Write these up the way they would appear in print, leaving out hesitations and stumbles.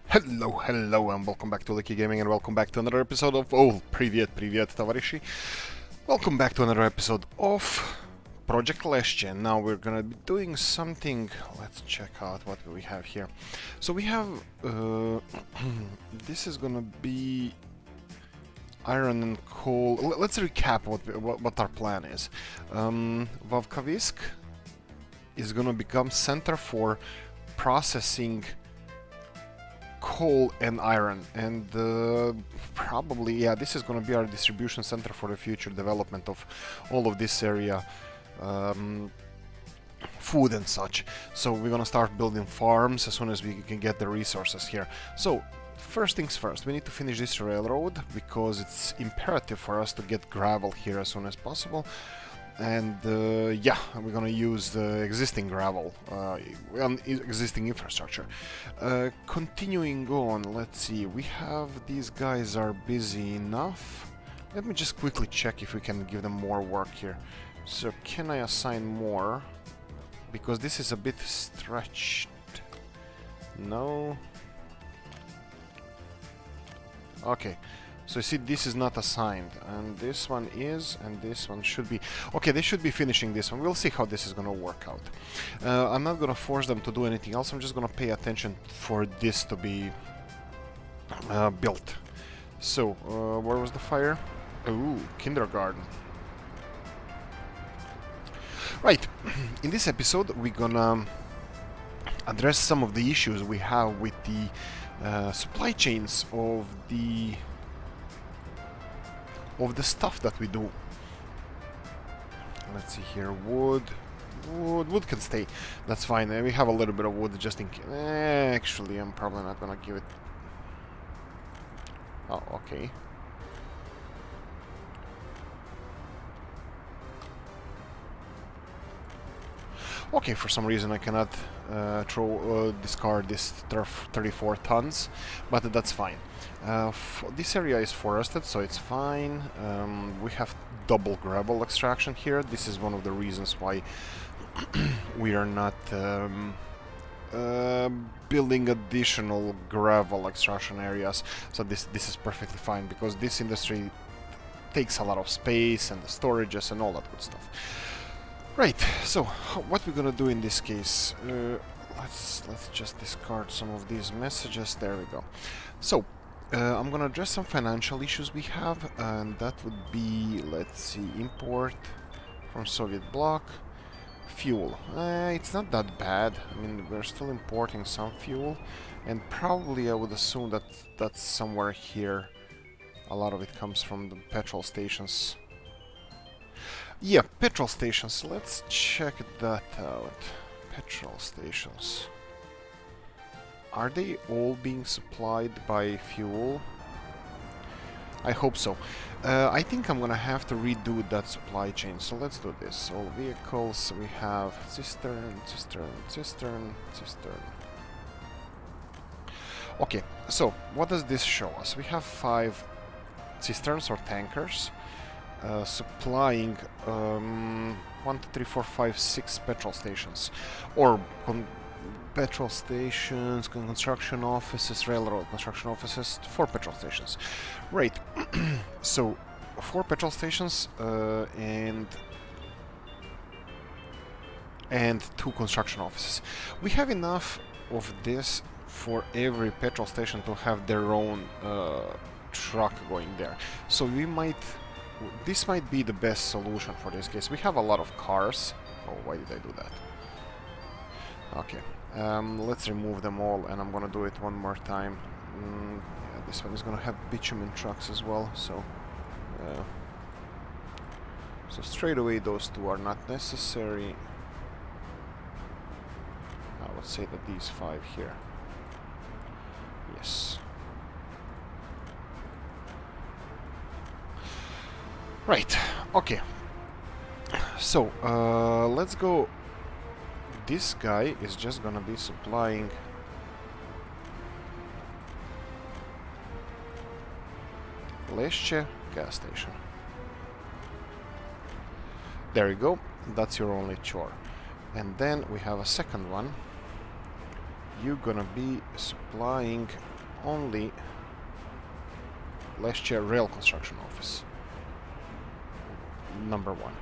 Hello, and welcome back to Oolykee Gaming, and welcome back to another episode of... Oh, привет, товарищи. Welcome back to another episode of Project Leszcie. Now we're gonna be doing something... Let's check out what we have here. So we have... this is gonna be... iron and coal... Let's recap what our plan is. Vavkavisk is gonna become center for processing coal and iron, and probably, yeah, this is going to be our distribution center for the future development of all of this area, food and such. So we're going to start building farms as soon as we can get the resources here. So first things first, we need to finish this railroad because it's imperative for us to get gravel here as soon as possible. And yeah, we're gonna use the existing gravel, existing infrastructure. Continuing on, let's see, we have these guys are busy enough. Let me just quickly check if we can give them more work here. So can I assign more? Because this is a bit stretched. No. Okay. So you see, this is not assigned, and this one is, and this one should be... Okay, they should be finishing this one. We'll see how this is gonna work out. I'm not gonna force them to do anything else. I'm just gonna pay attention for this to be built. So, where was the fire? Ooh, kindergarten. Right, in this episode we're gonna address some of the issues we have with the supply chains of the stuff that we do. Let's see here, wood can stay, that's fine. We have a little bit of wood just in case. Actually, I'm probably not gonna give it... Oh, okay. Okay, for some reason I cannot discard this 34 tons, but that's fine. This area is forested, so it's fine. We have double gravel extraction here. This is one of the reasons why we are not building additional gravel extraction areas. So this is perfectly fine, because this industry takes a lot of space and the storages and all that good stuff. Right, so what we're gonna do in this case, let's just discard some of these messages. There we go. So I'm gonna address some financial issues we have, and that would be, let's see, import from Soviet bloc, fuel. It's not that bad. I mean, we're still importing some fuel, and probably I would assume that that's somewhere here. A lot of it comes from the petrol stations. Yeah, petrol stations. Let's check that out. Petrol stations. Are they all being supplied by fuel? I hope so. I think I'm gonna have to redo that supply chain, so let's do this. All vehicles, we have cistern. Okay, so what does this show us? We have 5 cisterns or tankers. Supplying 1, 2, 3, 4, 5, 6 petrol stations, or petrol stations, construction offices, railroad construction offices, 4 petrol stations. Right. So 4 petrol stations and 2 construction offices. We have enough of this for every petrol station to have their own truck going there. So we might... This might be the best solution for this case. We have a lot of cars. Oh, why did I do that? Okay. Let's remove them all, and I'm gonna do it one more time. Yeah, this one is gonna have bitumen trucks as well, so... so straight away those 2 are not necessary. I would say that these 5 here. Yes. Right, okay. So, let's go. This guy is just gonna be supplying Leszcie gas station. There you go, that's your only chore. And then we have a second one. You're gonna be supplying only Leszcie Rail Construction Office. Number 1.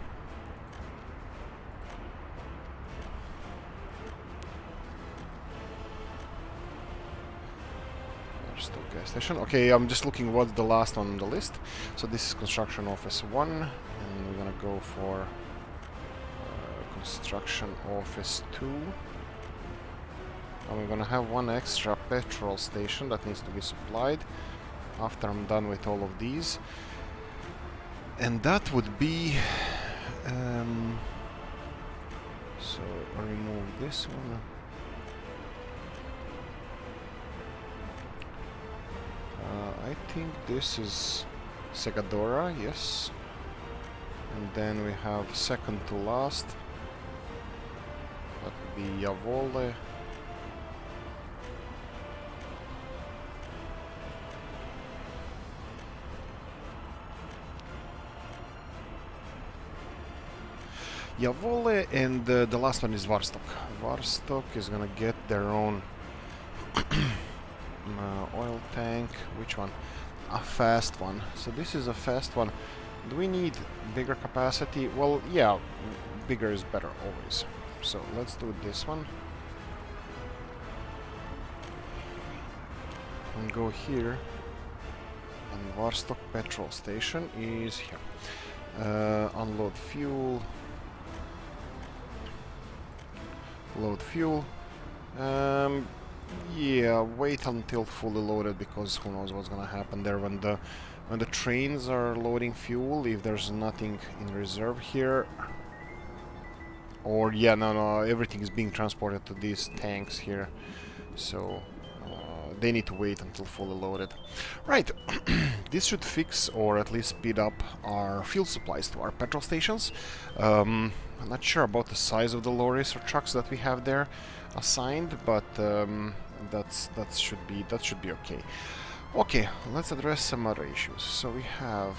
Gas station. Okay, I'm just looking what's the last one on the list. So this is Construction Office 1, and we're gonna go for Construction Office 2. And we're gonna have one extra petrol station that needs to be supplied after I'm done with all of these. And that would be... so I'll remove this one. I think this is Segadora, yes. And then we have second to last. That would be Javole. Javole, and the last one is Varstok. Varstok is gonna get their own oil tank. Which one? A fast one. So this is a fast one. Do we need bigger capacity? Well, yeah, bigger is better always. So let's do this one. And go here. And Varstok petrol station is here. Unload fuel. Load fuel. Yeah, wait until fully loaded, because who knows what's gonna happen there when the trains are loading fuel, if there's nothing in reserve here. Or yeah, no, everything is being transported to these tanks here, so they need to wait until fully loaded. Right, this should fix or at least speed up our fuel supplies to our petrol stations. I'm not sure about the size of the lorries or trucks that we have there assigned, but that should be okay. Okay, let's address some other issues. So we have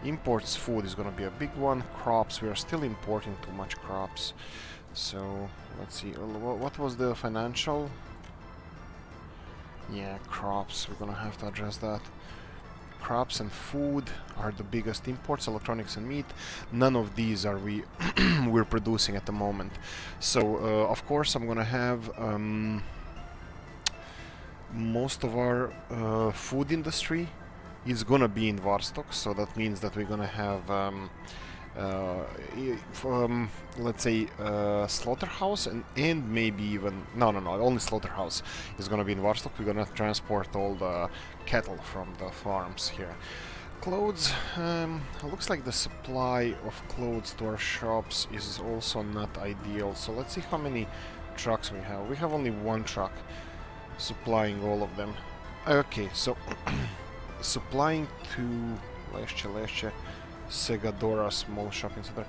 imports. Food is gonna be a big one. Crops, we are still importing too much crops. So let's see, what was the financial? Yeah, crops, we're gonna have to address that. Crops and food are the biggest imports. Electronics and meat, none of these are we're producing at the moment. So of course I'm gonna have most of our food industry is gonna be in Varstok, so that means that we're gonna have let's say slaughterhouse and maybe even no, only slaughterhouse is gonna be in Varstok. We're gonna transport all the cattle from the farms here. Clothes, looks like the supply of clothes to our shops is also not ideal, so let's see how many trucks we have. We have only one truck supplying all of them. Okay, so supplying to Leszcie, Segadora small shopping center.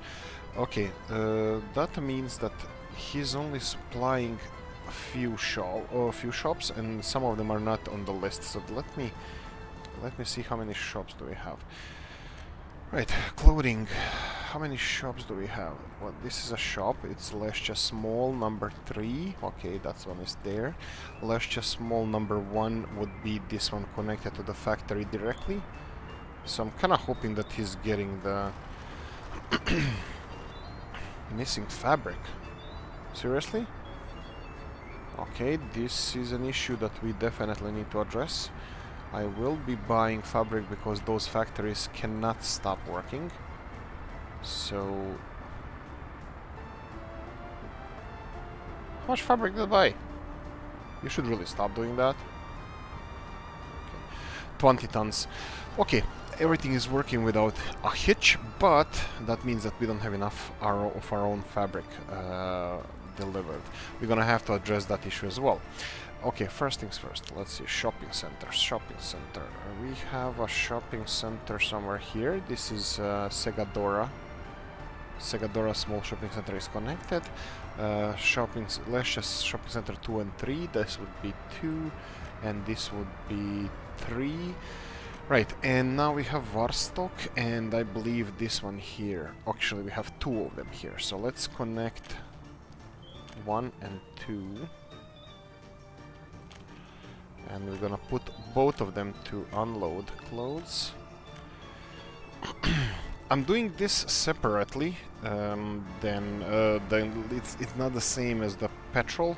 Okay, that means that he's only supplying a few shops, and some of them are not on the list. So let me see how many shops do we have. Right, clothing. How many shops do we have? Well, this is a shop. It's Leszcie small number 3. Okay, that one is there. Leszcie small number 1 would be this one connected to the factory directly. So I'm kind of hoping that he's getting the missing fabric. Seriously? Okay, this is an issue that we definitely need to address. I will be buying fabric because those factories cannot stop working. So... how much fabric did I buy? You should really stop doing that. Okay. 20 tons. Okay, everything is working without a hitch, but that means that we don't have enough of our own fabric delivered. We're gonna have to address that issue as well. Okay, first things first, let's see, shopping center. We have a shopping center somewhere here. This is Segadora. Segadora small shopping center is connected. Leszcie's shopping center 2 and 3, this would be 2, and this would be 3. Right, and now we have Varstok, and I believe this one here. Actually, we have 2 of them here, so let's connect 1 and 2. and we're gonna put both of them to unload clothes. I'm doing this separately, then it's not the same as the petrol,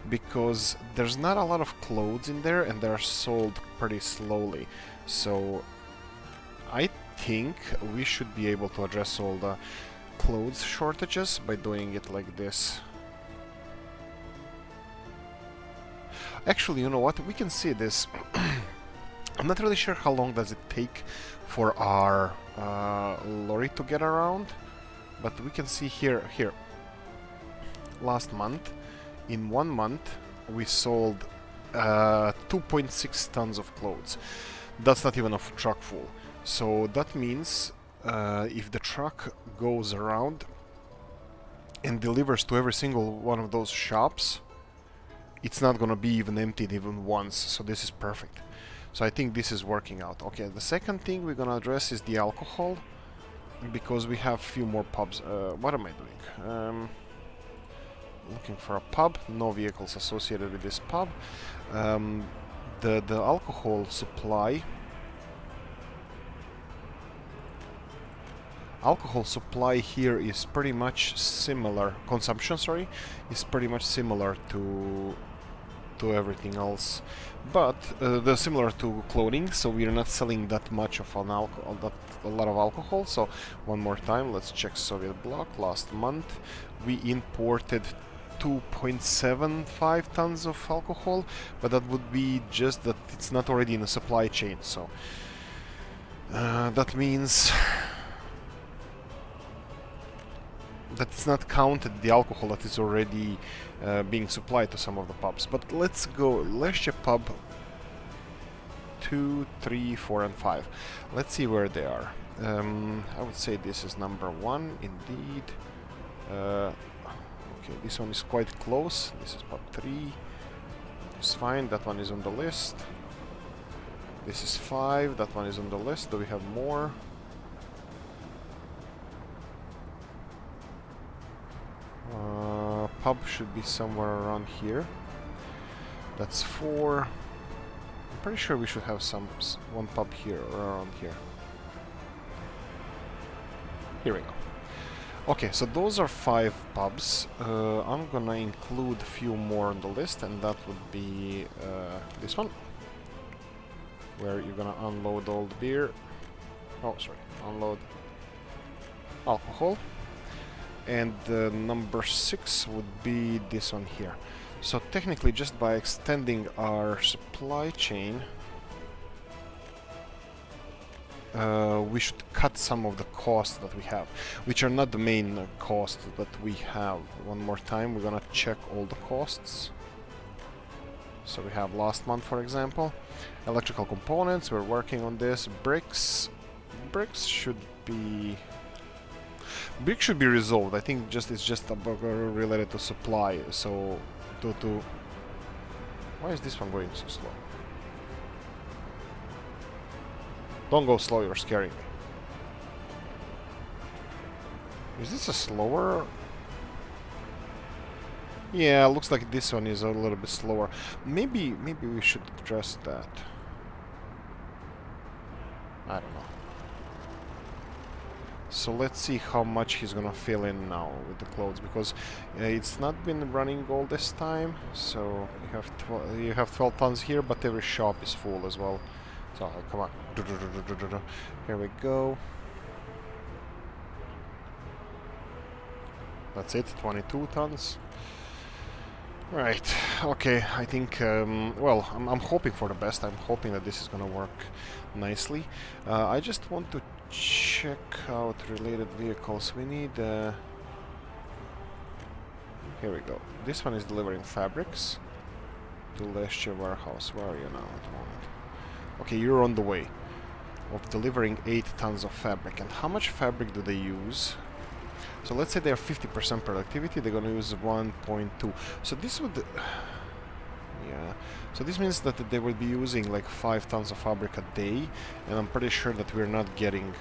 because there's not a lot of clothes in there and they're sold pretty slowly. So I think we should be able to address all the clothes shortages by doing it like this. Actually, you know what? We can see this. I'm not really sure how long does it take for our lorry to get around, but we can see here. Last month, in 1 month, we sold 2.6 tons of clothes. That's not even a truck full. So that means if the truck goes around and delivers to every single one of those shops, it's not gonna be even emptied even once. So this is perfect. So I think this is working out. Okay, the second thing we're gonna address is the alcohol, because we have few more pubs. What am I doing? Looking for a pub. No vehicles associated with this pub. The alcohol supply. Alcohol supply here is pretty much similar. Consumption, sorry, is pretty much similar to everything else, but they're similar to clothing. So we are not selling that much of an alcohol, a lot of alcohol. So one more time, let's check Soviet bloc. Last month we imported 2.75 tons of alcohol, but that would be just that it's not already in the supply chain. So that means that it's not counted the alcohol that is already being supplied to some of the pubs. But let's go Leszcie pub 2, 3, 4 and 5. Let's see where they are. I would say this is number 1 indeed. Okay, this one is quite close. This is pub 3. It's fine, that one is on the list. This is 5, that one is on the list. Do we have more? Pub should be somewhere around here. That's 4. I'm pretty sure we should have one pub here or around here. Here we go. Okay, so those are 5 pubs. I'm gonna include a few more on the list, and that would be this one, where you're gonna unload all the beer. Oh, sorry, unload alcohol. And number 6 would be this one here. So technically, just by extending our supply chain, we should cut some of the costs that we have, which are not the main cost that we have. One more time, we're gonna check all the costs. So we have last month, for example, electrical components. We're working on this. Bricks should be. Brick should be resolved. I think it's just related to supply. So why is this one going so slow? Don't go slow, you're scaring me. Is this a slower? Yeah, looks like this one is a little bit slower. Maybe we should address that. I don't know. So let's see how much he's gonna fill in now with the clothes, because it's not been running all this time. So you have 12 tons here, but every shop is full as well. So come on, here we go. That's it, 22 tons. Right, okay, I think, well, I'm hoping for the best. I'm hoping that this is gonna work nicely. I just want to check out related vehicles. We need, here we go. This one is delivering fabrics to Leszcie warehouse. Where are you now at the moment? Okay, you're on the way of delivering 8 tons of fabric. And how much fabric do they use? So let's say they're 50% productivity, they're gonna use 1.2. So this would... yeah. So this means that they will be using like 5 tons of fabric a day, and I'm pretty sure that we're not getting...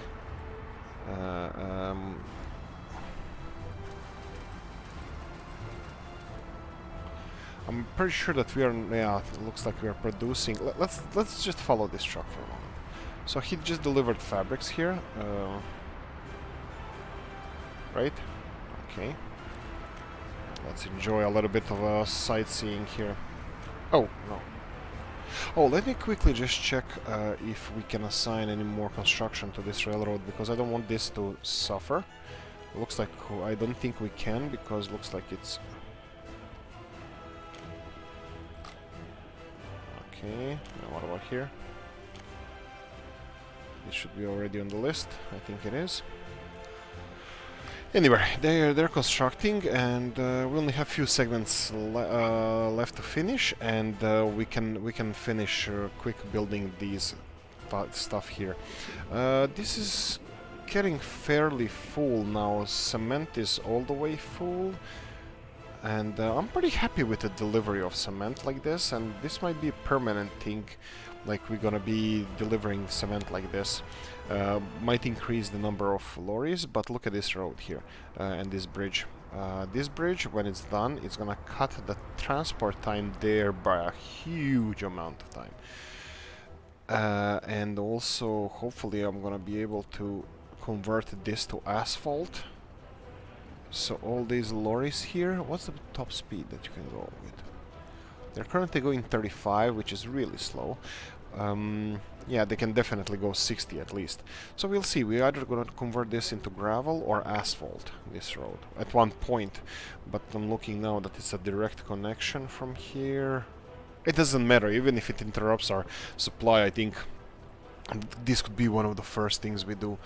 I'm pretty sure that we are. Yeah, it looks like we are producing. Let's just follow this truck for a moment. So he just delivered fabrics here, right? Okay. Let's enjoy a little bit of sightseeing here. Oh no. Oh, let me quickly just check if we can assign any more construction to this railroad, because I don't want this to suffer. Looks like I don't think we can, because looks like it's... Okay, now what about here? This should be already on the list. I think it is. Anyway, they're constructing, and we only have few segments left to finish, and we can finish quick building these stuff here. This is getting fairly full now. Cement is all the way full, and I'm pretty happy with the delivery of cement like this, and this might be a permanent thing. Like, we're gonna be delivering cement like this. Might increase the number of lorries, but look at this road here and this bridge. This bridge, when it's done, it's gonna cut the transport time there by a huge amount of time. And also, hopefully, I'm gonna be able to convert this to asphalt. So all these lorries here, what's the top speed that you can go with? They're currently going 35, which is really slow. Yeah, they can definitely go 60 at least. So we'll see. We're either going to convert this into gravel or asphalt, this road, at one point. But I'm looking now that it's a direct connection from here. It doesn't matter, even if it interrupts our supply. I think this could be one of the first things we do.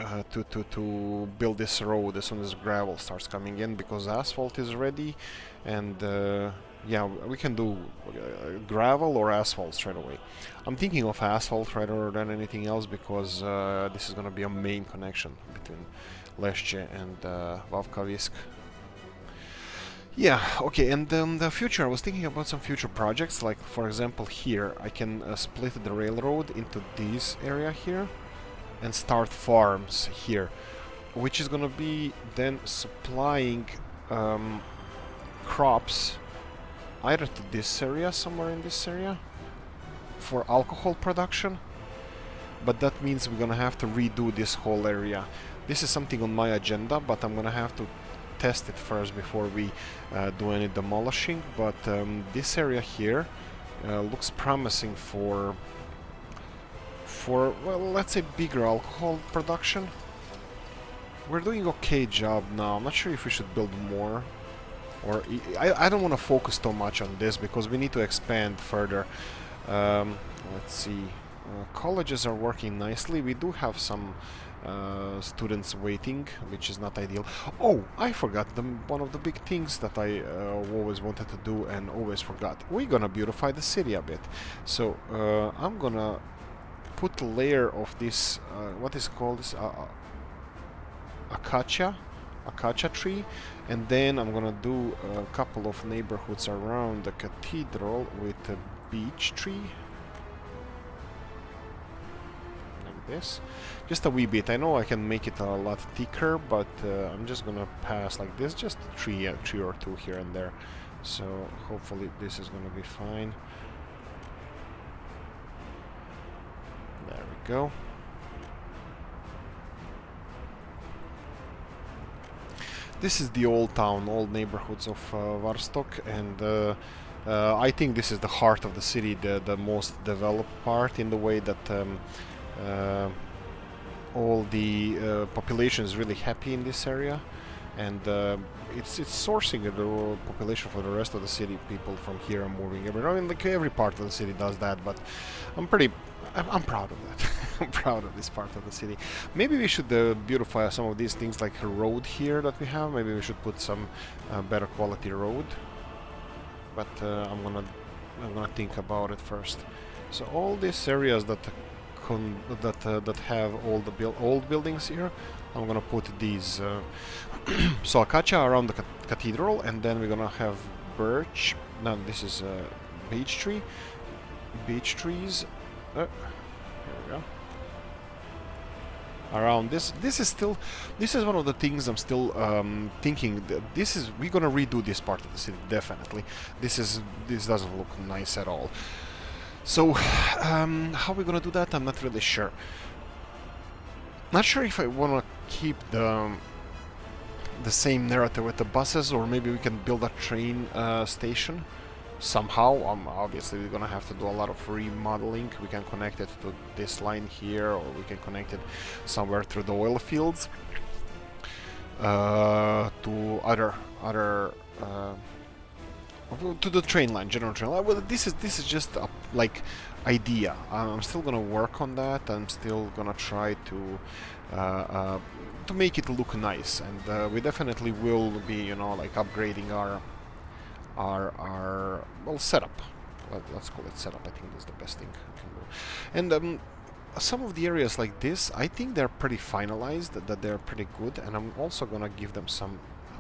To build this road as soon as gravel starts coming in, because asphalt is ready, and yeah, we can do gravel or asphalt straight away. I'm thinking of asphalt rather than anything else, because this is going to be a main connection between Leszcie and Wawkawisk. Yeah, okay, and the future, I was thinking about some future projects, like for example here, I can split the railroad into this area here, and start farms here, which is gonna be then supplying crops either to this area, somewhere in this area, for alcohol production, but that means we're gonna have to redo this whole area. This is something on my agenda, but I'm gonna have to test it first before we do any demolishing, but this area here looks promising for, well, let's say bigger alcohol production. We're doing okay job now. I'm not sure if we should build more, or I don't want to focus too much on this, because we need to expand further. Let's see. Colleges are working nicely. We do have some students waiting, which is not ideal. Oh, I forgot one of the big things that I always wanted to do and always forgot. We're gonna beautify the city a bit. So I'm gonna put a layer of this, what is called this, acacia tree, and then I'm gonna do a couple of neighborhoods around the cathedral with a beech tree, like this. Just a wee bit. I know I can make it a lot thicker, but I'm just gonna pass like this, just a tree or two here and there. So hopefully this is gonna be fine. There we go. This is the old town, old neighborhoods of Varstok, and I think this is the heart of the city, the most developed part, in the way that all the population is really happy in this area, and it's sourcing the population for the rest of the city. People from here are moving everywhere. I mean, like every part of the city does that, but I'm proud of that. I'm proud of this part of the city. Maybe we should beautify some of these things, like a road here that we have. Maybe we should put some better quality road. But I'm gonna think about it first. So all these areas that have all the old buildings here, I'm gonna put these so acacia around the cathedral, and then we're gonna have birch. No, this is beech tree. Beech trees. Here we go. around this. This is one of the things I'm still thinking. That we're gonna redo this part of the city definitely. This doesn't look nice at all. So how are we gonna do that? I'm not really sure. Not sure if I wanna keep the same narrative with the buses, or maybe we can build a train station somehow. Obviously we're gonna have to do a lot of remodeling. We can connect it to this line here, or we can connect it somewhere through the oil fields to other to the train line, general train line. Well, this is just a like idea. I'm still gonna work on that. I'm still gonna try to make it look nice, and we definitely will be, you know, like upgrading our well, setup. Let's call it setup. I think that's the best thing I can do. And some of the areas like this, I think they're pretty finalized, that they're pretty good, and I'm also gonna give them some.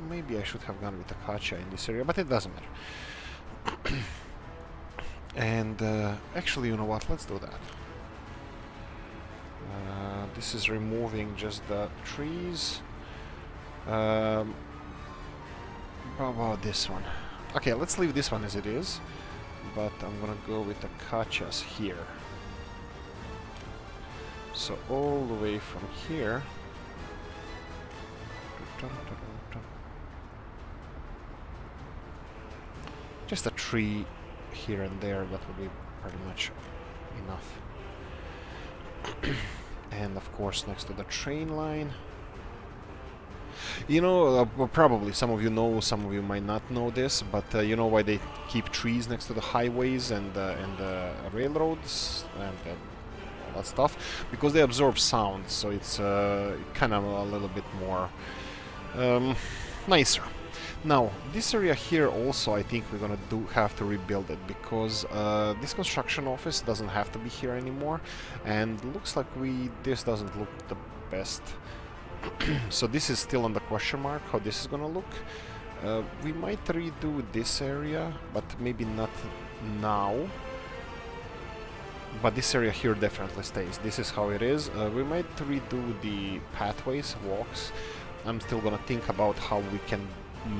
Maybe I should have gone with Acacia in this area, but it doesn't matter. And actually, you know what? Let's do that. This is removing just the trees. How about this one? Okay, let's leave this one as it is, but I'm gonna go with the Acacias here. So all the way from here. Just a tree here and there, that would be pretty much enough. And of course next to the train line. You know, probably some of you know, some of you might not know this, but you know why they keep trees next to the highways and railroads and all that stuff? Because they absorb sound, so it's kind of a little bit more nicer. Now, this area here also, I think we're gonna have to rebuild it, because this construction office doesn't have to be here anymore, and looks like this doesn't look the best. So this is still on the question mark, how this is gonna look. We might redo this area, but maybe not now. But this area here definitely stays. This is how it is. We might redo the pathways, walks. I'm still gonna think about how we can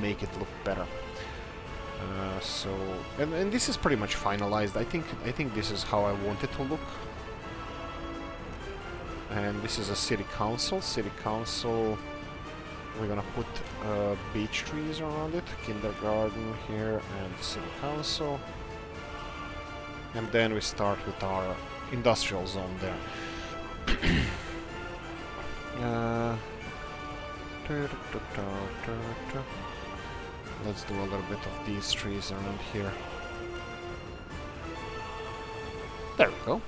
make it look better. So and this is pretty much finalized. I think this is how I want it to look. And this is a city council. City council. We're gonna put beech trees around it. Kindergarten here and city council. And then we start with our industrial zone there. Let's do a little bit of these trees around here. There we go.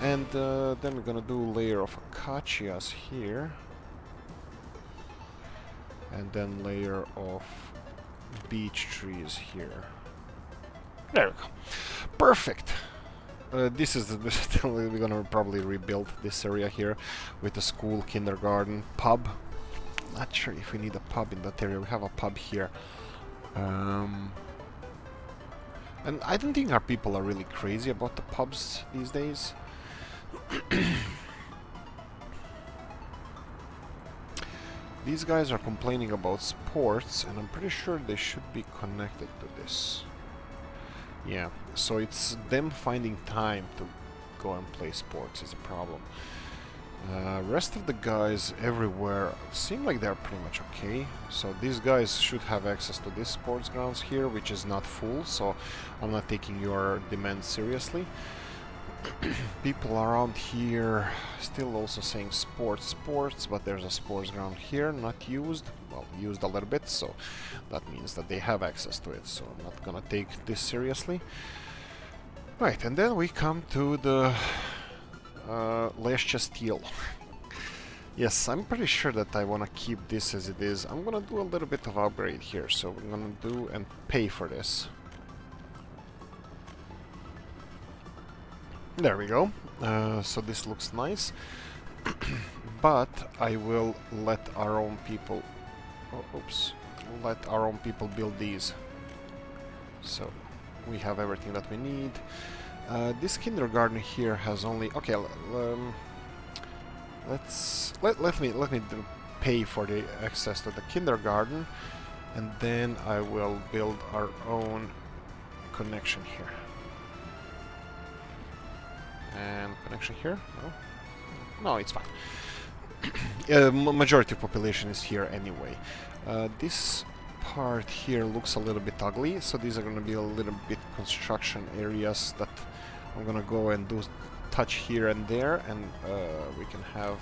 And then we're gonna do a layer of acacias here. And then layer of beech trees here. There we go. Perfect. This is we're gonna probably rebuild this area here with the school, kindergarten, pub. Not sure if we need a pub in that area. We have a pub here. And I don't think our people are really crazy about the pubs these days. These guys are complaining about sports, and I'm pretty sure they should be connected to this. Yeah, so it's them finding time to go and play sports is a problem. Rest of the guys everywhere seem like they're pretty much okay. So these guys should have access to this sports grounds here, which is not full, so I'm not taking your demands seriously. People around here still also saying sports, but there's a sports ground here, not used. Well, used a little bit, so that means that they have access to it, so I'm not gonna take this seriously. Right, and then we come to the Leszcie steel. Yes, I'm pretty sure that I want to keep this as it is. I'm gonna do a little bit of upgrade here, so we're gonna do and pay for this. There we go. So this looks nice. But I will let our own people... Oh, oops. Let our own people build these. So we have everything that we need. This kindergarten here has only... Okay, let me pay for the access to the kindergarten, and then I will build our own connection here. And connection here? No, it's fine. Majority of population is here anyway. This part here looks a little bit ugly, so these are going to be a little bit construction areas that I'm going to go and do touch here and there, and we can have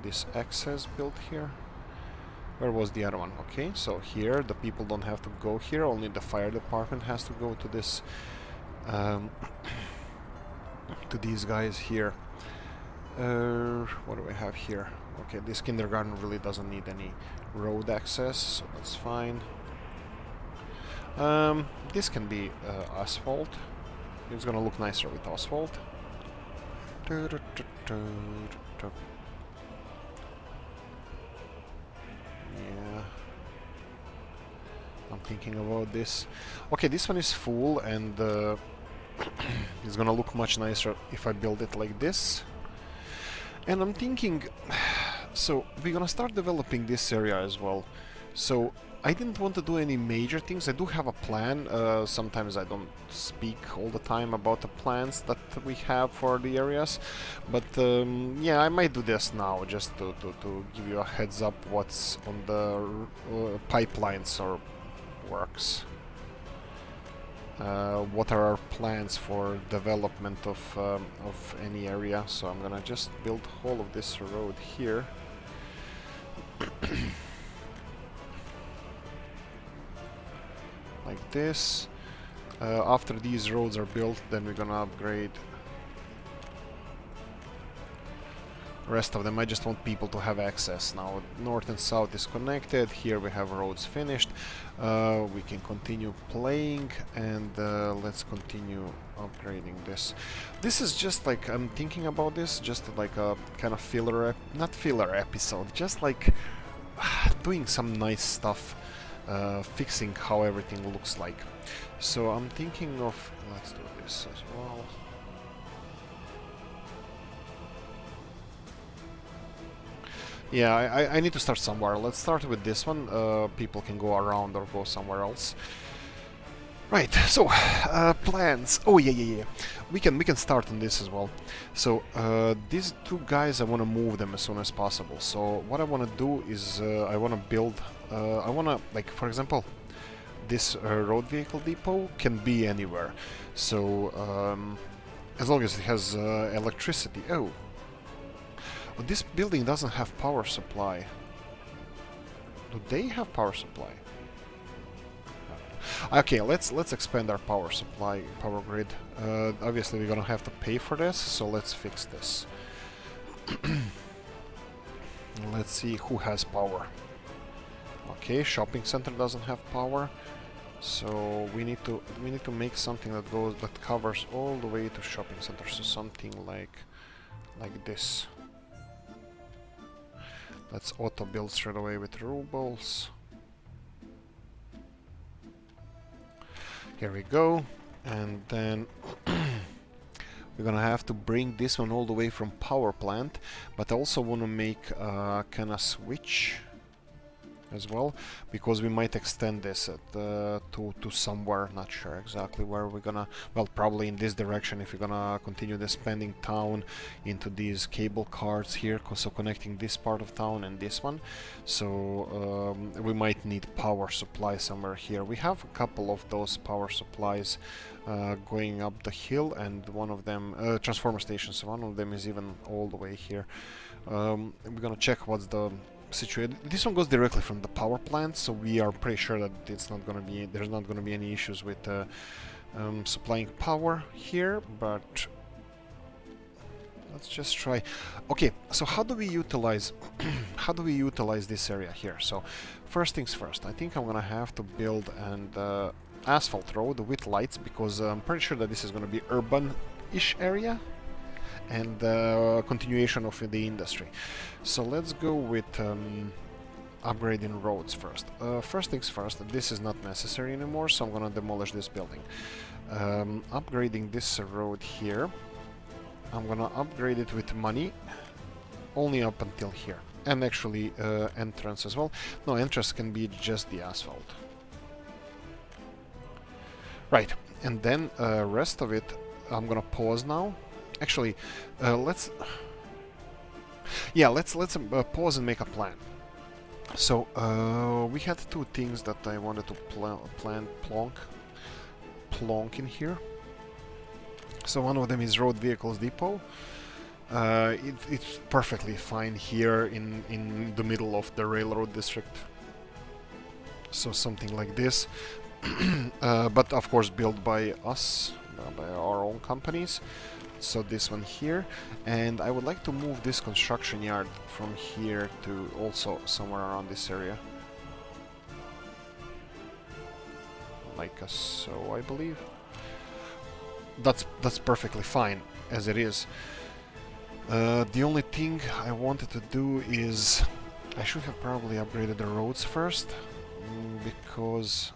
this access built here. Where was the other one? Okay, so here the people don't have to go here, only the fire department has to go to this to these guys here. What do we have here? Okay, this kindergarten really doesn't need any road access, so that's fine. This can be asphalt. It's gonna look nicer with asphalt. Yeah, I'm thinking about this. Okay, this one is full, and it's gonna look much nicer if I build it like this. And I'm thinking, so we're gonna start developing this area as well. So I didn't want to do any major things. I do have a plan. Sometimes I don't speak all the time about the plans that we have for the areas, but yeah, I might do this now just to give you a heads up what's on the pipelines or works. What are our plans for development of any area? So I'm gonna just build all of this road here. Like this. After these roads are built, then we're gonna upgrade the rest of them. I just want people to have access. Now north and south is connected. Here we have roads finished. We can continue playing, and let's continue upgrading this. This is just like, I'm thinking about this just like a kind of filler, not filler episode, just like doing some nice stuff. Fixing how everything looks like. So I'm thinking of, let's do this as well. Yeah, I need to start somewhere. Let's start with this one. People can go around or go somewhere else. Right, so plans. Oh yeah. We can start on this as well. So these two guys, I want to move them as soon as possible. So what I want to do is I want to build. I want to, like, for example, this road vehicle depot can be anywhere. So as long as it has electricity. Oh, well, this building doesn't have power supply. Do they have power supply? Okay, let's expand our power supply, power grid. Obviously we're gonna have to pay for this, so let's fix this. Let's see who has power. Okay, shopping center doesn't have power, so we need to make something that covers all the way to shopping center. So something like this. Let's auto build straight away with rubles. Here we go, and then we're gonna have to bring this one all the way from power plant, but I also want to make a kind of switch as well, because we might extend this at, to somewhere, not sure exactly where we're gonna, well, probably in this direction if we're gonna continue the expanding town into these cable cars here, so connecting this part of town and this one. So we might need power supply somewhere here. We have a couple of those power supplies going up the hill, and one of them, transformer stations, one of them is even all the way here. We're gonna check what's the situation. This one goes directly from the power plant, so we are pretty sure that it's not gonna be, there's not gonna be any issues with supplying power here, but let's just try. Okay, so how do we utilize this area here? So first things first, I think I'm gonna have to build an asphalt road with lights, because I'm pretty sure that this is gonna be urban-ish area and continuation of the industry. So let's go with upgrading roads first. First things first, this is not necessary anymore, so I'm gonna demolish this building. Upgrading this road here, I'm gonna upgrade it with money, only up until here. And actually entrance as well. No, entrance can be just the asphalt. Right, and then rest of it, I'm gonna pause now. Actually, let's pause and make a plan. So we had two things that I wanted to plonk in here. So one of them is road vehicles depot. It's perfectly fine here in the middle of the railroad district. So something like this, but of course built by us, by our own companies. So this one here, and I would like to move this construction yard from here to also somewhere around this area. Like so, I believe. That's perfectly fine as it is. The only thing I wanted to do is I should have probably upgraded the roads first, because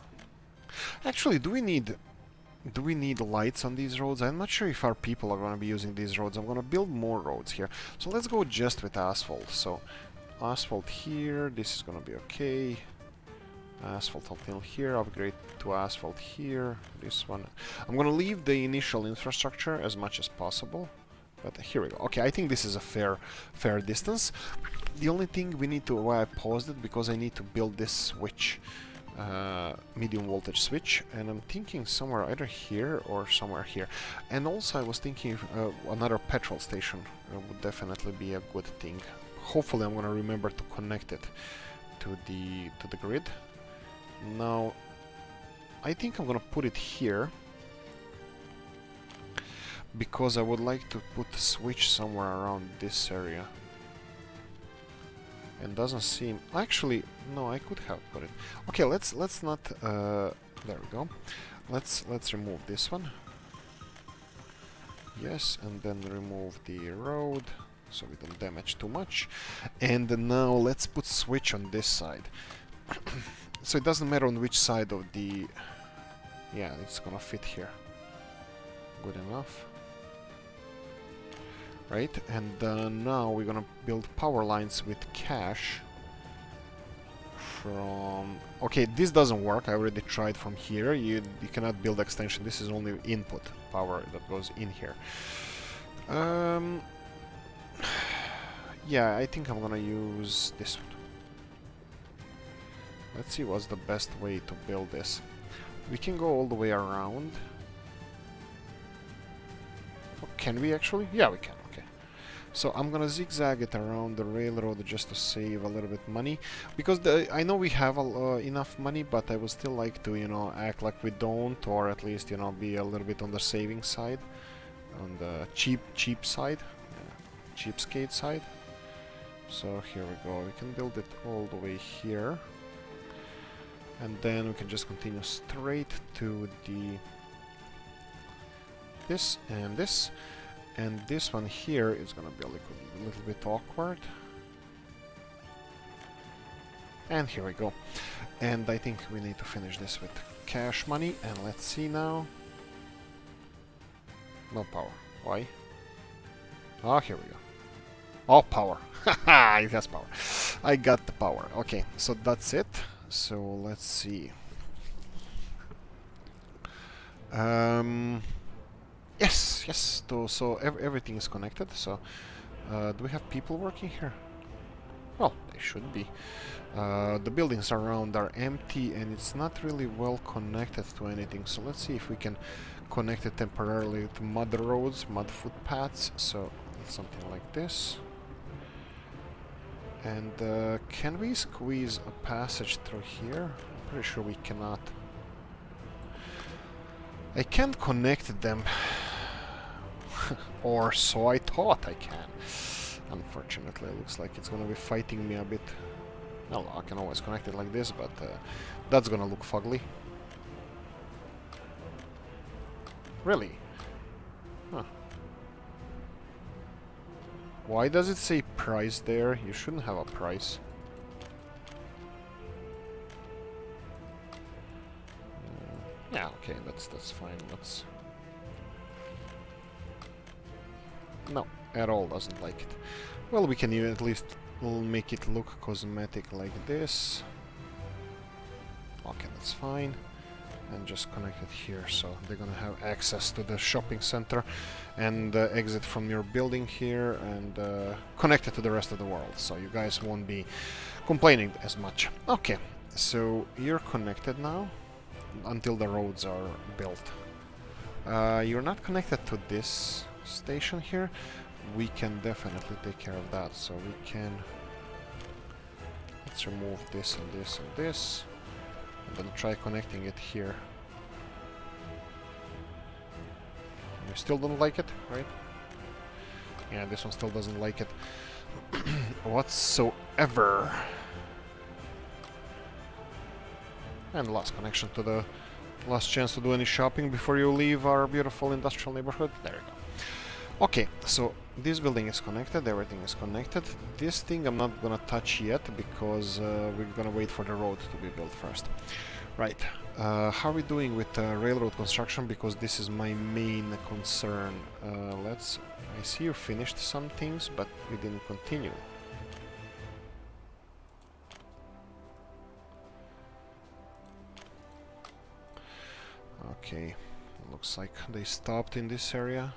actually, do we need lights on these roads? I'm not sure if our people are going to be using these roads. I'm going to build more roads here. So let's go just with asphalt. So asphalt here, this is going to be okay. Asphalt until here, upgrade to asphalt here. This one. I'm going to leave the initial infrastructure as much as possible. But here we go. Okay, I think this is a fair distance. The only thing we need to, why I paused it, because I need to build this switch. Medium voltage switch, and I'm thinking somewhere either here or somewhere here. And also I was thinking another petrol station would definitely be a good thing. Hopefully I'm gonna remember to connect it to the grid. Now I think I'm gonna put it here because I would like to put the switch somewhere around this area. And doesn't seem... Actually, no, I could have put it... Okay, let's not... there we go. Let's remove this one. Yes, and then remove the road, so we don't damage too much. And now let's put switch on this side. So it doesn't matter on which side of the... Yeah, it's gonna fit here. Good enough. Right, and now we're gonna build power lines with cash from... Okay, this doesn't work. I already tried from here. You cannot build extension. This is only input power that goes in here. Yeah, I think I'm gonna use this one. Let's see what's the best way to build this. We can go all the way around. Oh, can we actually? Yeah, we can. So I'm gonna zigzag it around the railroad just to save a little bit money, because I know we have enough money, but I would still like to, you know, act like we don't, or at least, you know, be a little bit on the saving side, on the cheap side, cheapskate side. So here we go. We can build it all the way here, and then we can just continue straight to the this and this. And this one here is gonna be a little bit awkward. And here we go. And I think we need to finish this with cash money. And let's see now. No power. Why? Oh, here we go. Oh, power. Haha, it has power. I got the power. Okay, so that's it. So let's see. Yes. So everything is connected. So, do we have people working here? Well, they should be. The buildings around are empty, and it's not really well connected to anything. So let's see if we can connect it temporarily to mud roads, mud footpaths. So something like this. And can we squeeze a passage through here? I'm pretty sure we cannot. I can't connect them. Or so I thought I can. Unfortunately, it looks like it's gonna be fighting me a bit. Well, I can always connect it like this, but that's gonna look fugly. Really? Huh. Why does it say price there? You shouldn't have a price. Yeah, okay, that's fine. Let's... No, at all doesn't like it. Well, we can even at least make it look cosmetic like this. Okay, that's fine. And just connect it here, so they're gonna have access to the shopping center and exit from your building here and connect it to the rest of the world, so you guys won't be complaining as much. Okay, so you're connected now until the roads are built. You're not connected to this station here. We can definitely take care of that, so we can... Let's remove this and this and this. And then try connecting it here. You still don't like it, right? Yeah, this one still doesn't like it whatsoever. And last connection to the last chance to do any shopping before you leave our beautiful industrial neighborhood. There you go. Okay, so this building is connected, everything is connected. This thing I'm not gonna touch yet because we're gonna wait for the road to be built first. Right, how are we doing with railroad construction, because this is my main concern. I see you finished some things, but we didn't continue. Okay, looks like they stopped in this area.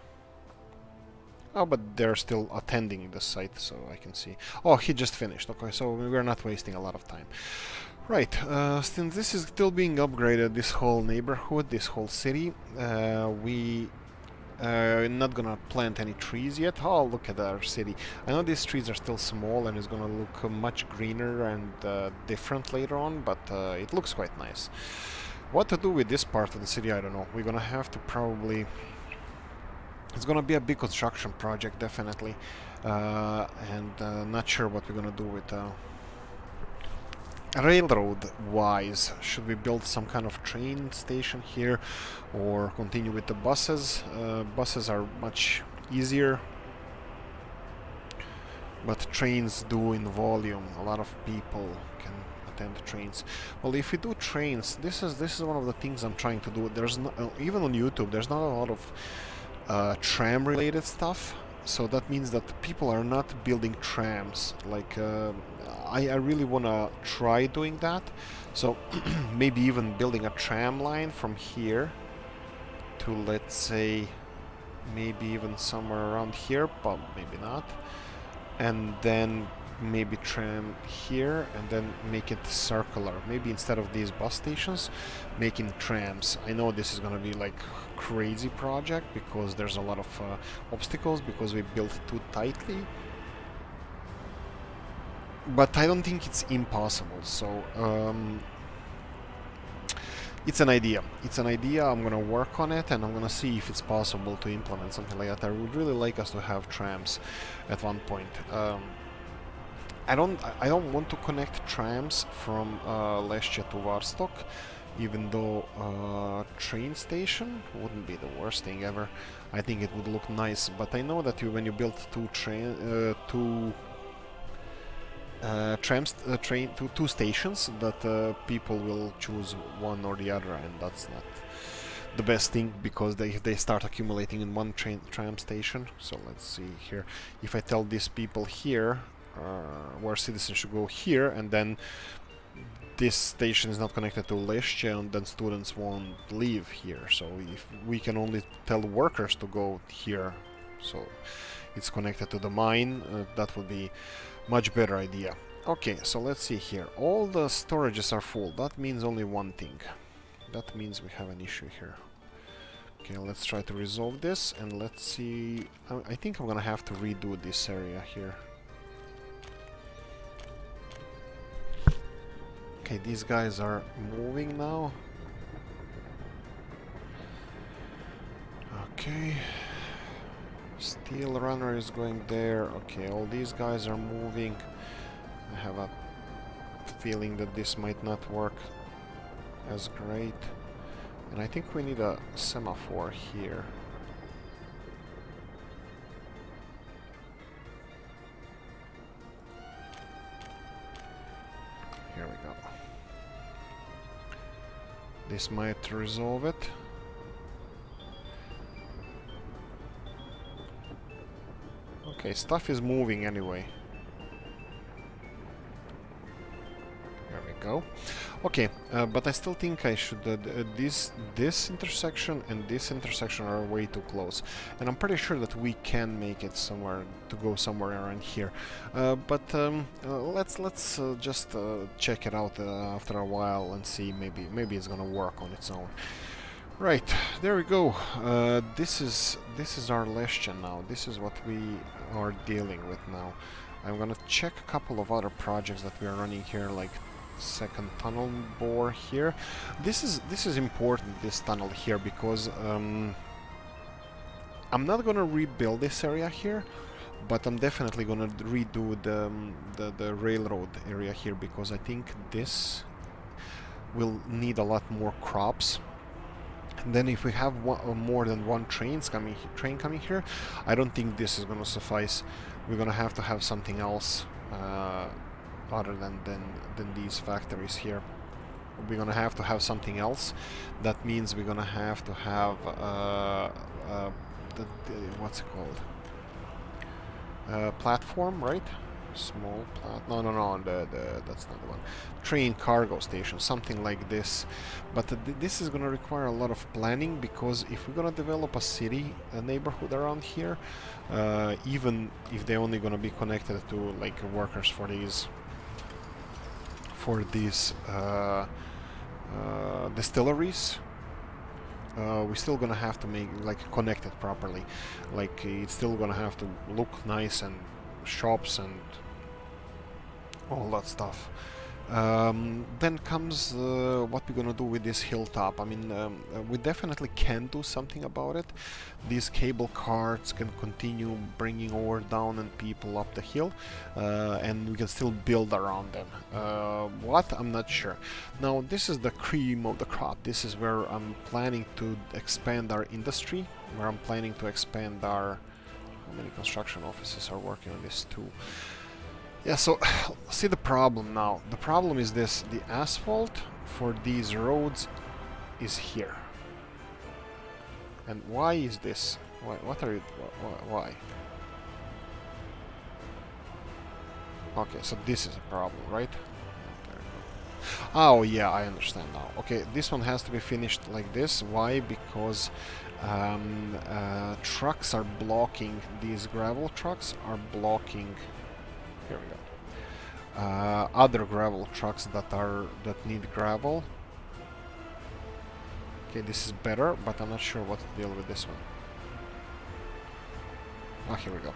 Oh, but they're still attending the site, so I can see. Oh, he just finished. Okay, so we're not wasting a lot of time. Right, since this is still being upgraded, this whole neighborhood, this whole city, we not gonna plant any trees yet. Oh, look at our city. I know these trees are still small and it's gonna look much greener and different later on, but it looks quite nice. What to do with this part of the city, I don't know. We're gonna have to probably... It's gonna be a big construction project, definitely, and not sure what we're gonna do with railroad-wise. Should we build some kind of train station here, or continue with the buses? Buses are much easier, but trains do in volume. A lot of people can attend trains. Well, if we do trains, this is one of the things I'm trying to do. There's no, even on YouTube, there's not a lot of tram related stuff, so that means that people are not building trams. Like I really want to try doing that, so maybe even building a tram line from here to, let's say, maybe even somewhere around here, but maybe not, and then maybe tram here and then make it circular. Maybe instead of these bus stations, making trams. I know this is gonna be like crazy project because there's a lot of obstacles because we built too tightly, but I don't think it's impossible. So it's an idea. It's an idea. I'm gonna work on it and I'm gonna see if it's possible to implement something like that. I would really like us to have trams at one point. I don't want to connect trams from Leszcie to Warstock, even though train station wouldn't be the worst thing ever. I think it would look nice, but I know that when you build two stations, that people will choose one or the other, and that's not the best thing, because they start accumulating in one tram station. So let's see here. If I tell these people here where citizens should go here, and then this station is not connected to Leszcie, and then students won't leave here. So if we can only tell workers to go here, so it's connected to the mine, that would be much better idea. Okay, so let's see here. All the storages are full. That means only one thing. That means we have an issue here. Okay, let's try to resolve this, and let's see. I think I'm gonna have to redo this area here. Okay, these guys are moving now. Okay. Steel runner is going there. Okay, all these guys are moving. I have a feeling that this might not work as great. And I think we need a semaphore here. Here we go. This might resolve it. Okay, stuff is moving anyway. There we go. Okay, but I still think I should... this intersection and this intersection are way too close. And I'm pretty sure that we can make it somewhere, to go somewhere around here. Let's just check it out after a while and see. Maybe it's gonna work on its own. Right, there we go. This is our Leszcie now. This is what we are dealing with now. I'm gonna check a couple of other projects that we are running here, like second tunnel bore here. This is important, this tunnel here, because I'm not gonna rebuild this area here, but I'm definitely gonna redo the railroad area here, because I think this will need a lot more crops. And then if we have more than one train coming here, I don't think this is gonna suffice. We're gonna have to have something else other than these factories here. We're gonna have to have something else. That means we're gonna have to have what's it called? Platform, right? Small no, that's not the one. Train cargo station, something like this. But this is gonna require a lot of planning, because if we're gonna develop a city, a neighborhood around here, even if they're only gonna be connected to like workers for these distilleries, we're still gonna have to make connect it properly. Like it's still gonna have to look nice, and shops and all that stuff. Then comes what we're gonna do with this hilltop. I mean, we definitely can do something about it. These cable cars can continue bringing ore down and people up the hill, and we can still build around them. What? I'm not sure. Now, this is the cream of the crop. This is where I'm planning to expand our industry, where I'm planning to expand our... How many construction offices are working on this too? Yeah, so see the problem now. The problem is this: the asphalt for these roads is here. And why is this? What are you? Why? Okay, so this is a problem, right? There we go. Oh yeah, I understand now. Okay, this one has to be finished like this. Why? Because trucks are blocking. These gravel trucks are blocking. Here we go. Other gravel trucks that need gravel. Okay, this is better, but I'm not sure what to deal with this one. Ah, here we go.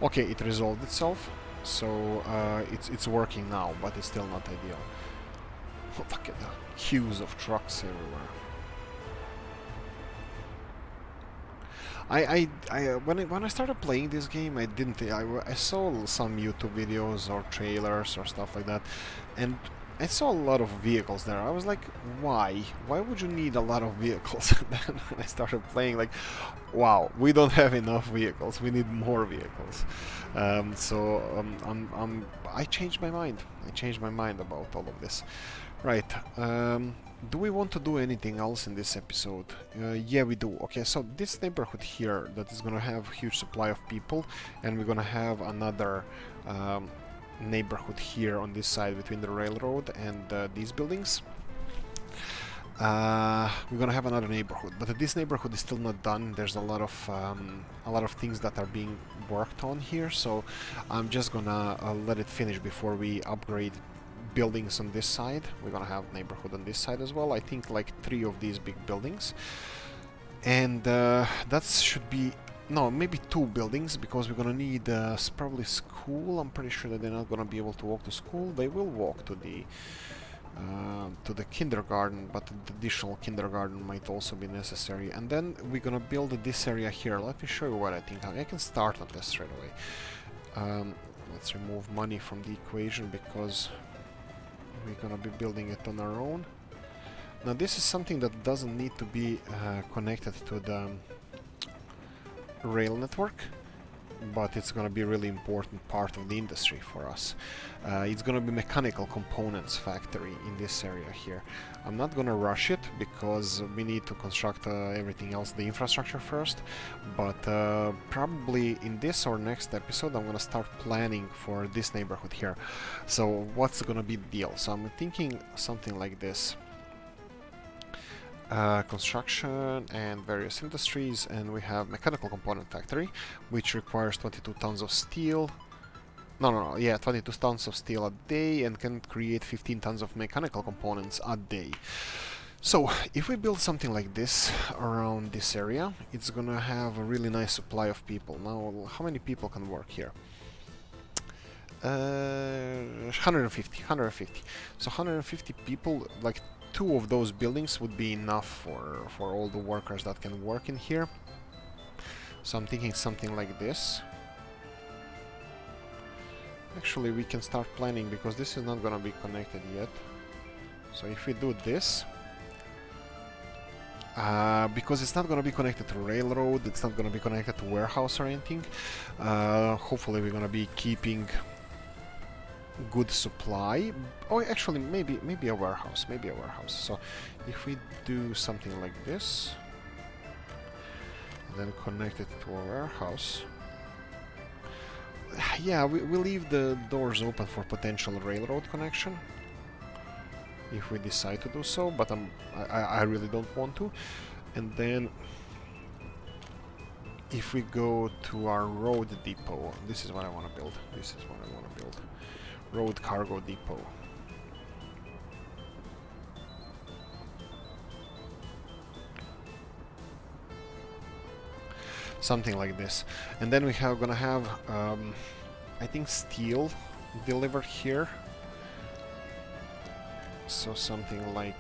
Okay, it resolved itself, so it's working now, but it's still not ideal. Look at the queues of trucks everywhere. When I started playing this game, I saw some YouTube videos or trailers or stuff like that, and I saw a lot of vehicles there. I was like, why? Why would you need a lot of vehicles? And then when I started playing, like, wow, we don't have enough vehicles. We need more vehicles. I changed my mind. I changed my mind about all of this. Right. Do we want to do anything else in this episode? Yeah, we do. Okay, so this neighborhood here that is gonna have a huge supply of people, and we're gonna have another neighborhood here on this side between the railroad and these buildings. We're gonna have another neighborhood, but this neighborhood is still not done. There's a lot of things that are being worked on here, so I'm just gonna let it finish before we upgrade buildings on this side. We're gonna have neighborhood on this side as well. I think like 3 of these big buildings, and that should be maybe 2 buildings, because we're gonna need probably school. I'm pretty sure that they're not gonna be able to walk to school. They will walk to the kindergarten, but the additional kindergarten might also be necessary. And then we're gonna build this area here. Let me show you what I think. I can start on this straight away. Let's remove money from the equation, because we're gonna be building it on our own. Now this is something that doesn't need to be connected to the rail network. but it's gonna be a really important part of the industry for us. It's gonna be mechanical components factory in this area here. I'm not gonna rush it because we need to construct everything else, the infrastructure first, but probably in this or next episode I'm gonna start planning for this neighborhood here. So what's gonna be the deal? So I'm thinking something like this. Construction and various industries, and we have mechanical component factory, which requires 22 tons of steel. Yeah, 22 tons of steel a day, and can create 15 tons of mechanical components a day. So, if we build something like this around this area, it's gonna have a really nice supply of people. Now, how many people can work here? 150. So 150 people, like 2 of those buildings would be enough for all the workers that can work in here. So I'm thinking something like this. Actually, we can start planning because this is not gonna be connected yet. So if we do this, because it's not gonna be connected to railroad, it's not gonna be connected to warehouse or anything. Hopefully we're gonna be keeping good supply. Oh, actually, maybe a warehouse. So if we do something like this, then connect it to a warehouse. Yeah, we leave the doors open for potential railroad connection if we decide to do so, but I really don't want to. And then if we go to our road depot, this is what I want to build. Road cargo depot. Something like this. And then we have gonna have I think steel delivered here. So something like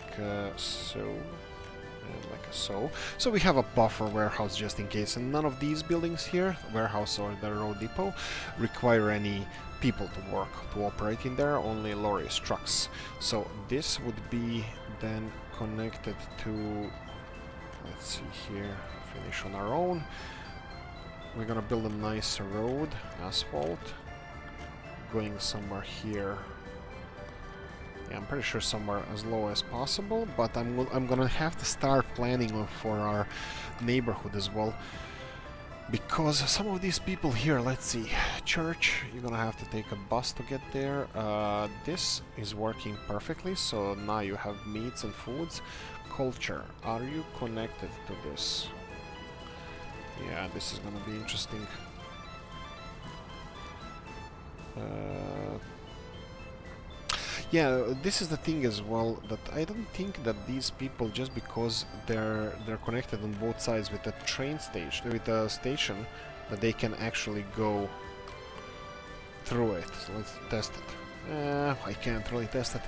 so. So we have a buffer warehouse just in case, and none of these buildings here, warehouse or the road depot, require any people to work, to operate in there, only lorries, trucks. So this would be then connected to, let's see here, finish on our own. We're gonna build a nice road, asphalt, going somewhere here. Yeah, I'm pretty sure somewhere as low as possible, but I'm gonna have to start planning for our neighborhood as well, because some of these people here, let's see, church, you're gonna have to take a bus to get there. This is working perfectly, so now you have meats and foods. Culture, are you connected to this? Yeah, this is gonna be interesting. Yeah, this is the thing as well, that I don't think that these people, just because they're connected on both sides with a train station, with a station, that they can actually go through it. So let's test it. I can't really test it.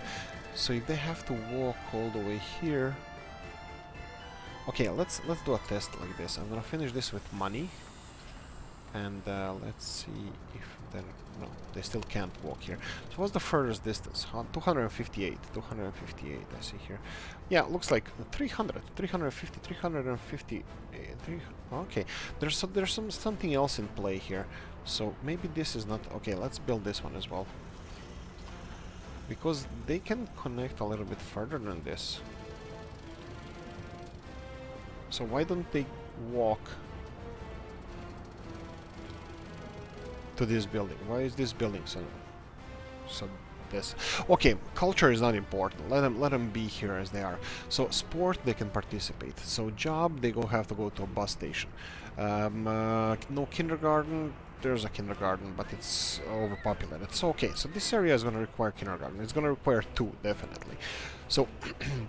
So if they have to walk all the way here, okay, let's do a test like this. I'm gonna finish this with money, and let's see if then no, they still can't walk here. So what's the furthest distance? 258. I see here. Yeah, looks like 300, 350, 350. Okay, there's something else in play here. So maybe this is not okay. Let's build this one as well, because they can connect a little bit further than this. So why don't they walk to this building? Why is this building so this? Okay, culture is not important. Let them be here as they are. So sport, they can participate. So job, they have to go to a bus station. No kindergarten. There's a kindergarten, but it's overpopulated. So okay, so this area is going to require kindergarten. It's going to require 2, definitely. So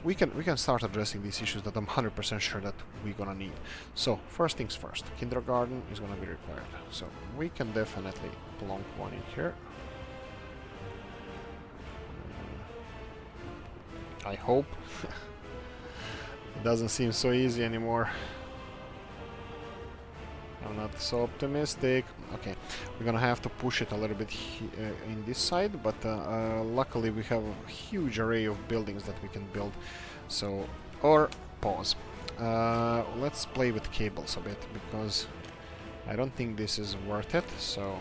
we can start addressing these issues that I'm 100% sure that we're gonna need. So first things first, kindergarten is gonna be required. So we can definitely plonk one in here. I hope. It doesn't seem so easy anymore. I'm not so optimistic. Okay, we're gonna have to push it a little bit in this side, but luckily we have a huge array of buildings that we can build. So, or pause. Let's play with cables a bit, because I don't think this is worth it, so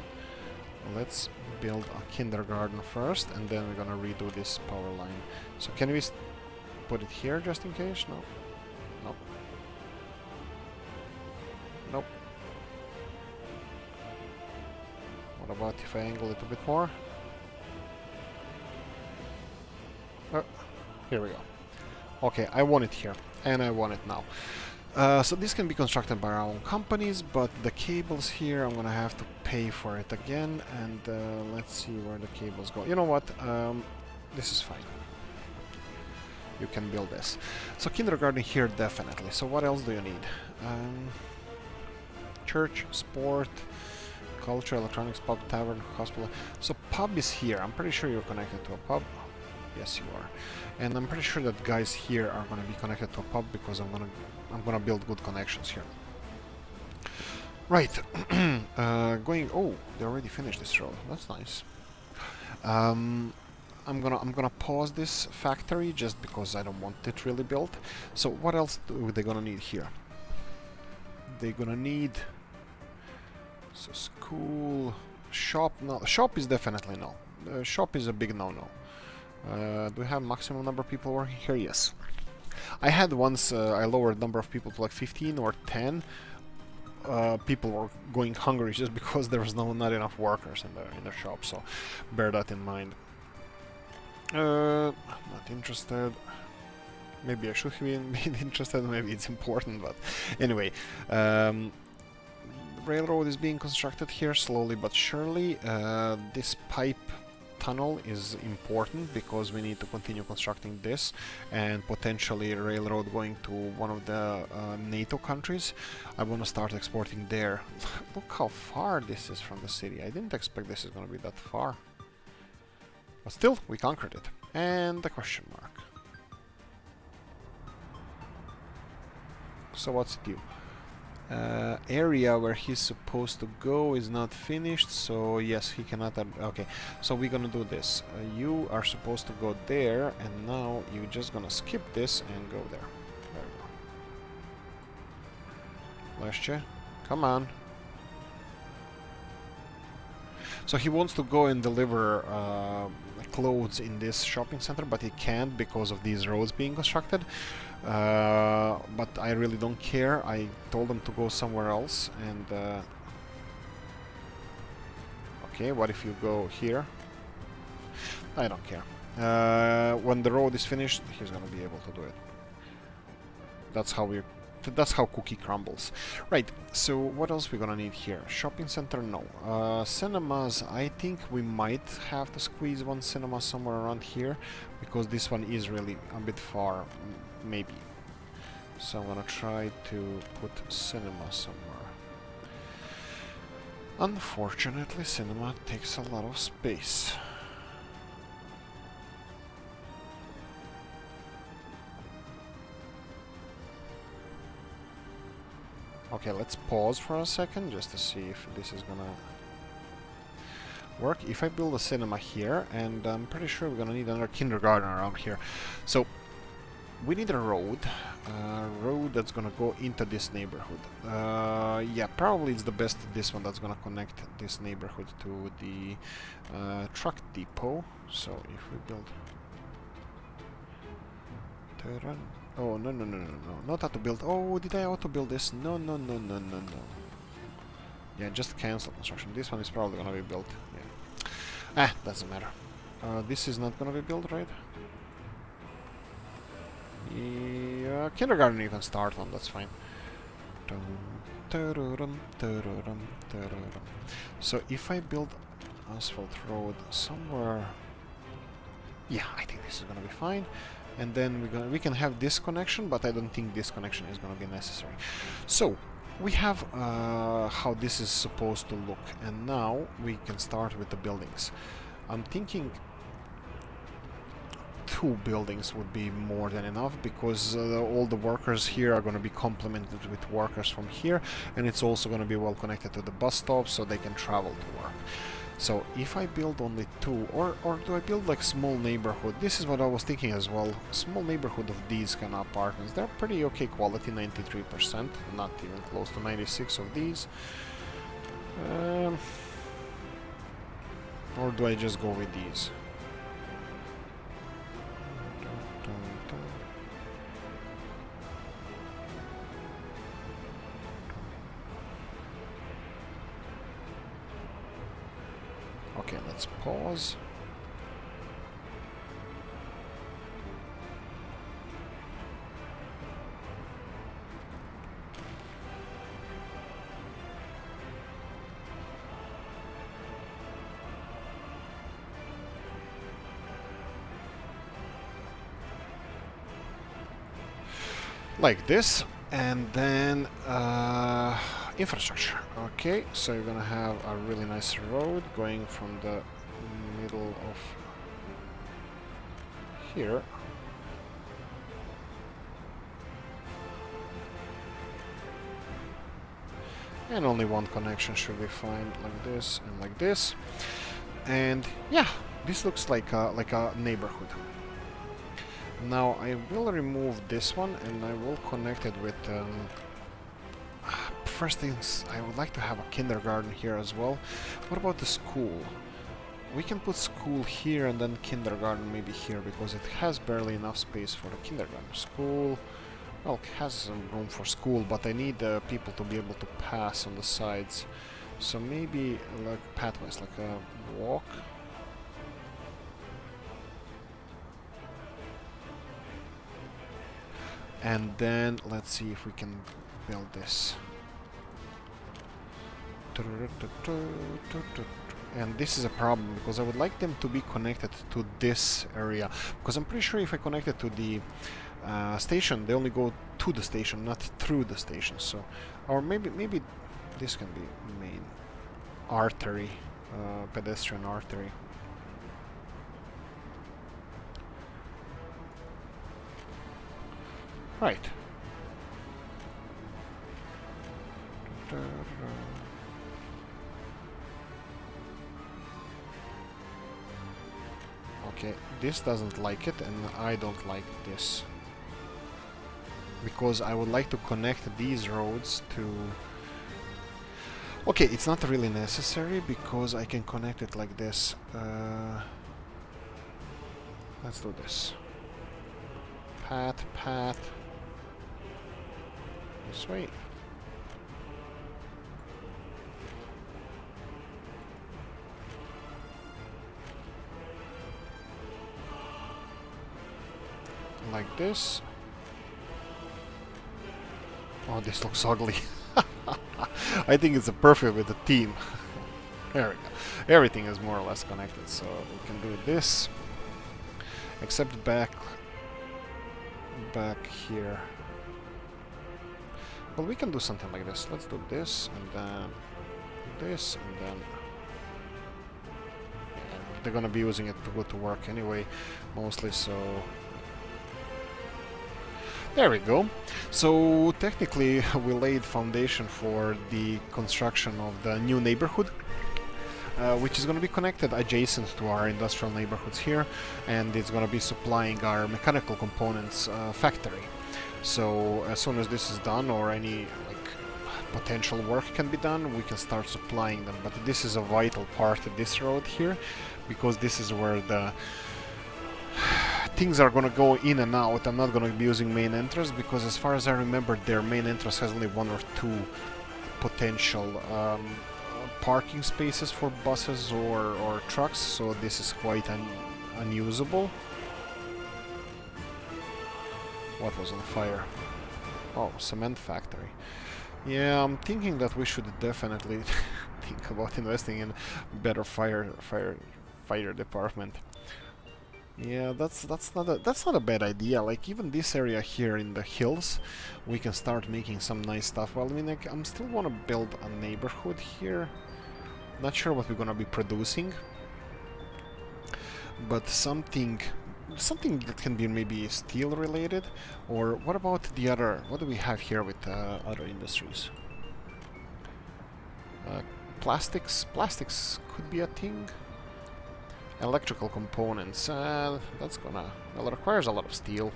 let's build a kindergarten first, and then we're gonna redo this power line. So can we put it here just in case? No. Nope. Nope. What about if I angle it a bit more? Here we go. Okay, I want it here, and I want it now. So this can be constructed by our own companies, but the cables here, I'm gonna have to pay for it again, and let's see where the cables go. You know what? This is fine. You can build this. So kindergarten here, definitely. So what else do you need? Church, sport, culture, electronics, pub, tavern, hospital. So pub is here. I'm pretty sure you're connected to a pub. Yes, you are. And I'm pretty sure that guys here are gonna be connected to a pub because I'm gonna build good connections here. Right. Going. Oh, they already finished this road. That's nice. I'm gonna pause this factory just because I don't want it really built. So what else are they gonna need here? They're gonna need school, shop. No, shop is definitely no. Shop is a big no-no. Do we have maximum number of people working here? Yes. I had once, I lowered number of people to like 15 or 10. People were going hungry just because there was not enough workers in the shop, so bear that in mind. Not interested. Maybe I should have been interested, maybe it's important, but anyway. Railroad is being constructed here slowly but surely. This pipe tunnel is important because we need to continue constructing this and potentially a railroad going to one of the NATO countries. I want to start exporting there. Look how far this is from the city. I didn't expect this is going to be that far. But still, we conquered it. And the question mark. So what's it do? Area where he's supposed to go is not finished, so yes, he cannot. Okay, so we're gonna do this. You are supposed to go there, and now you're just gonna skip this and go there. There we go. Leszcie, come on. So he wants to go and deliver clothes in this shopping center, but he can't because of these roads being constructed. But I really don't care. I told him to go somewhere else, and okay, what if you go here? I don't care. When the road is finished, he's gonna be able to do it. That's how cookie crumbles. Right, so what else we gonna need here? Shopping center, no. Cinemas, I think we might have to squeeze one cinema somewhere around here, because this one is really a bit far, maybe. So I'm gonna try to put cinema somewhere. Unfortunately, cinema takes a lot of space. Okay, let's pause for a second just to see if this is gonna work. If I build a cinema here, and I'm pretty sure we're gonna need another kindergarten around here. So we need a road that's gonna go into this neighborhood. Yeah, probably it's the best this one that's gonna connect this neighborhood to the truck depot. So if we build... Oh, no, not how to build. Oh, did I auto build this? No. Yeah, just cancel construction. This one is probably gonna be built. Yeah. Doesn't matter. This is not gonna be built, right? Yeah, kindergarten you can start on, that's fine. So if I build asphalt road somewhere... Yeah, I think this is gonna be fine. And then we can have this connection, but I don't think this connection is gonna be necessary. So we have how this is supposed to look, and now we can start with the buildings. I'm thinking 2 buildings would be more than enough, because all the workers here are going to be complemented with workers from here, and it's also going to be well connected to the bus stop so they can travel to work. So if I build only 2, or do I build like small neighborhood? This is what I was thinking as well. Small neighborhood of these kind of apartments. They're pretty okay quality, 93%, not even close to 96 of these. Um, or do I just go with these? Okay, let's pause. Like this, and then infrastructure. Okay, so you're gonna have a really nice road going from the middle of here. And only one connection should be fine, like this and like this. And yeah, this looks like a neighborhood. Now I will remove this one and I will connect it with first things, I would like to have a kindergarten here as well. What about the school? We can put school here and then kindergarten maybe here, because it has barely enough space for the kindergarten. School, well, it has some room for school, but I need people to be able to pass on the sides. So maybe like pathways, like a walk. And then let's see if we can build this. And this is a problem, because I would like them to be connected to this area, because I'm pretty sure if I connect it to the station, they only go to the station, not through the station. So, or maybe this can be main artery, pedestrian artery. Right. Okay, this doesn't like it, and I don't like this. Because I would like to connect these roads to... Okay, it's not really necessary, because I can connect it like this. Let's do this. Path. This way. Like this. Oh, this looks ugly. I think it's a perfect with the team. There we go. Everything is more or less connected, so we can do this. Except back here. Well, we can do something like this. Let's do this, and then this, and then... They're gonna be using it to go to work anyway, mostly, so... There we go. So technically we laid foundation for the construction of the new neighborhood, which is going to be connected adjacent to our industrial neighborhoods here, and it's going to be supplying our mechanical components factory. So as soon as this is done, or any like potential work can be done, we can start supplying them. But this is a vital part of this road here, because this is where the things are gonna go in and out. I'm not gonna be using main entrance, because as far as I remember, their main entrance has only 1 or 2 potential parking spaces for buses or trucks, so this is quite unusable. What was on fire? Oh, cement factory. Yeah, I'm thinking that we should definitely think about investing in better fire department. Yeah, that's not a bad idea. Like, even this area here in the hills, we can start making some nice stuff. Well, I mean, like, I'm still want to build a neighborhood here. Not sure what we're gonna be producing, but something that can be maybe steel related. Or what about the other? What do we have here with other industries? Plastics could be a thing. Electrical components, that's gonna... well, it requires a lot of steel.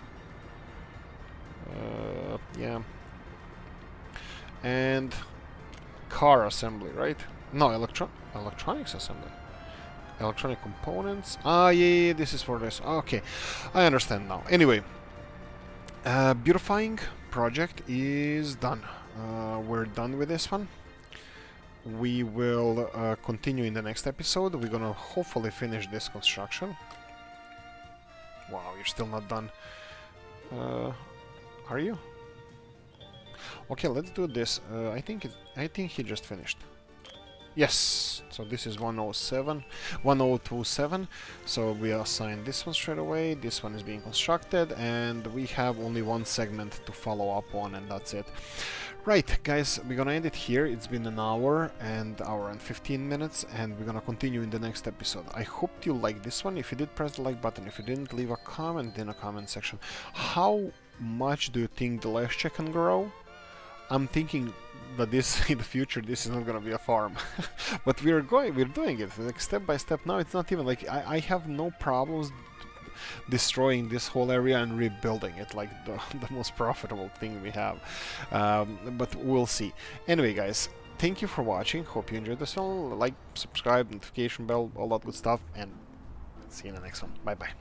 Yeah. And car assembly, right? No, electronics assembly. Electronic components. Ah, yeah, this is for this. Okay, I understand now. Anyway, beautifying project is done. We're done with this one. We will continue in the next episode. We're gonna hopefully finish this construction. Wow, you're still not done. Are you? Okay, let's do this. I think he just finished. Yes, so this is 107, 1027. So we assign this one straight away. This one is being constructed, and we have only one segment to follow up on, and that's it. Right, guys, we're gonna end it here. It's been an hour and 15 minutes, and we're gonna continue in the next episode. I hope you liked this one. If you did, press the like button. If you didn't, leave a comment in the comment section. How much do you think the Leszcie can grow? I'm thinking that this in the future this is not gonna be a farm, but we're doing it like step by step. Now it's not even like I have no problems destroying this whole area and rebuilding it, like the most profitable thing we have. But we'll see. Anyway, guys, thank you for watching. Hope you enjoyed this one. Like, subscribe, notification bell, all that good stuff, and see you in the next one. Bye bye.